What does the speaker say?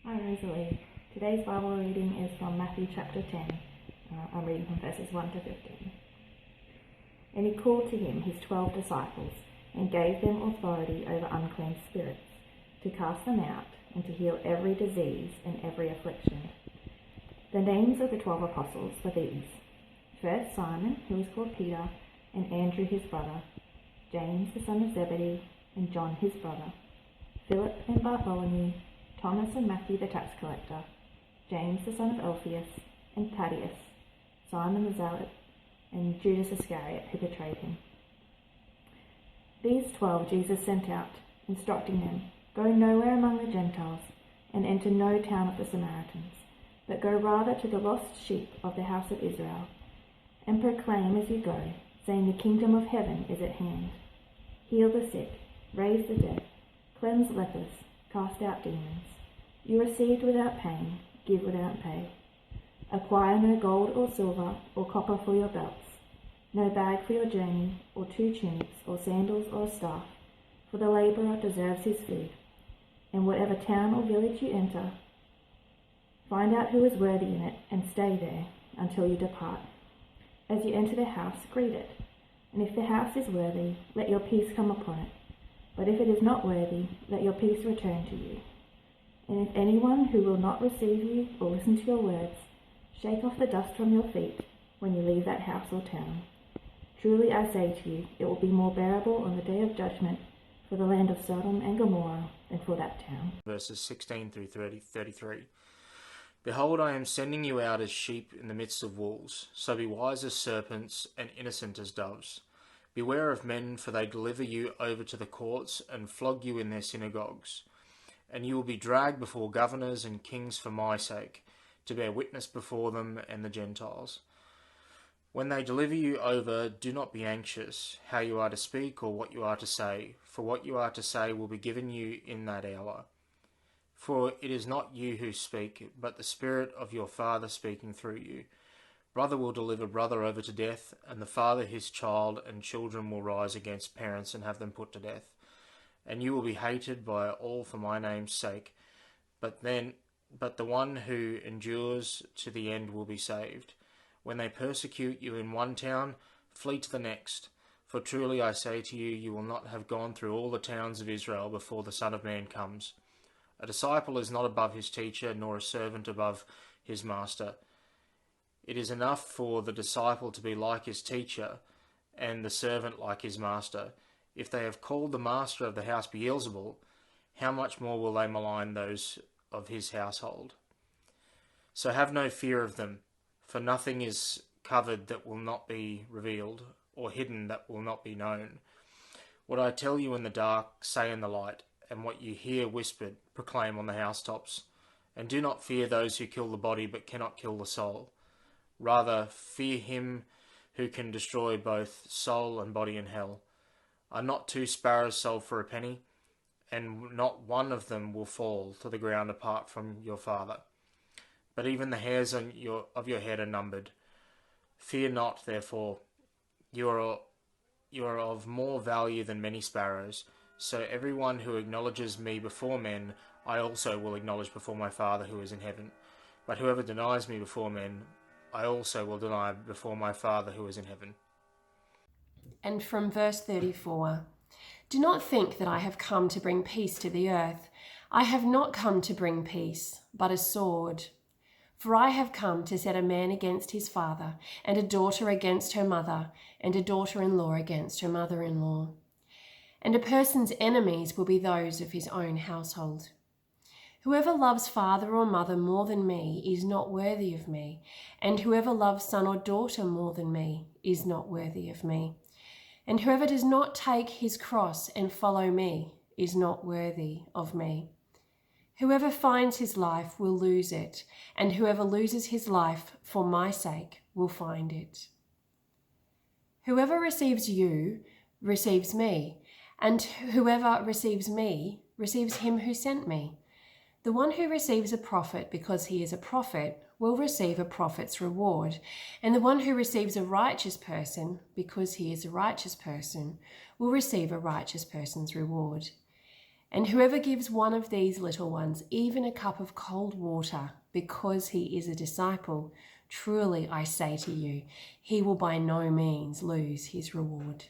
Hi Rosalie. Today's Bible reading is from Matthew chapter 10. I'm reading from verses 1 to 15. And he called to him his 12 disciples and gave them authority over unclean spirits, to cast them out and to heal every disease and every affliction. The names of the 12 apostles were these: first Simon, who was called Peter, and Andrew his brother, James the son of Zebedee, and John his brother, Philip and Bartholomew, Thomas and Matthew the tax collector, James the son of Alphaeus, and Thaddeus, Simon the Zealot, and Judas Iscariot, who betrayed him. These 12 Jesus sent out, instructing them, "Go nowhere among the Gentiles, and enter no town of the Samaritans, but go rather to the lost sheep of the house of Israel, and proclaim as you go, saying, the kingdom of heaven is at hand. Heal the sick, raise the dead, cleanse lepers, cast out demons. You received without pain, give without pay. Acquire no gold or silver or copper for your belts, no bag for your journey, or 2 tunics, or sandals, or a staff, for the labourer deserves his food. And whatever town or village you enter, find out who is worthy in it, and stay there until you depart. As you enter the house, greet it. And if the house is worthy, let your peace come upon it. But if it is not worthy, let your peace return to you. And if anyone who will not receive you or listen to your words, shake off the dust from your feet when you leave that house or town. Truly I say to you, it will be more bearable on the day of judgment for the land of Sodom and Gomorrah than for that town." Verses 16 through 33. Behold, I am sending you out as sheep in the midst of wolves, so be wise as serpents and innocent as doves. Beware of men, for they deliver you over to the courts and flog you in their synagogues. And you will be dragged before governors and kings for my sake, to bear witness before them and the Gentiles. When they deliver you over, do not be anxious how you are to speak or what you are to say, for what you are to say will be given you in that hour. For it is not you who speak, but the Spirit of your Father speaking through you. Brother will deliver brother over to death, and the father his child, and children will rise against parents and have them put to death. And you will be hated by all for my name's sake, but the one who endures to the end will be saved. When they persecute you in one town, flee to the next. For truly I say to you, you will not have gone through all the towns of Israel before the Son of Man comes. A disciple is not above his teacher, nor a servant above his master. It is enough for the disciple to be like his teacher, and the servant like his master. If they have called the master of the house Beelzebul, how much more will they malign those of his household? So have no fear of them, for nothing is covered that will not be revealed, or hidden that will not be known. What I tell you in the dark, say in the light, and what you hear whispered, proclaim on the housetops. And do not fear those who kill the body but cannot kill the soul. Rather, fear him who can destroy both soul and body in hell. Are not 2 sparrows sold for a penny? And not one of them will fall to the ground apart from your Father. But even the hairs of your head are numbered. Fear not, therefore. You are of more value than many sparrows. So everyone who acknowledges me before men, I also will acknowledge before my Father who is in heaven. But whoever denies me before men, I also will deny before my Father who is in heaven. And from verse 34, do not think that I have come to bring peace to the earth. I have not come to bring peace, but a sword. For I have come to set a man against his father, and a daughter against her mother, and a daughter-in-law against her mother-in-law. And a person's enemies will be those of his own household. Whoever loves father or mother more than me is not worthy of me, and whoever loves son or daughter more than me is not worthy of me. And whoever does not take his cross and follow me is not worthy of me. Whoever finds his life will lose it, and whoever loses his life for my sake will find it. Whoever receives you receives me, and whoever receives me receives him who sent me. The one who receives a prophet because he is a prophet will receive a prophet's reward, and the one who receives a righteous person because he is a righteous person will receive a righteous person's reward. And whoever gives one of these little ones even a cup of cold water because he is a disciple, truly I say to you, he will by no means lose his reward."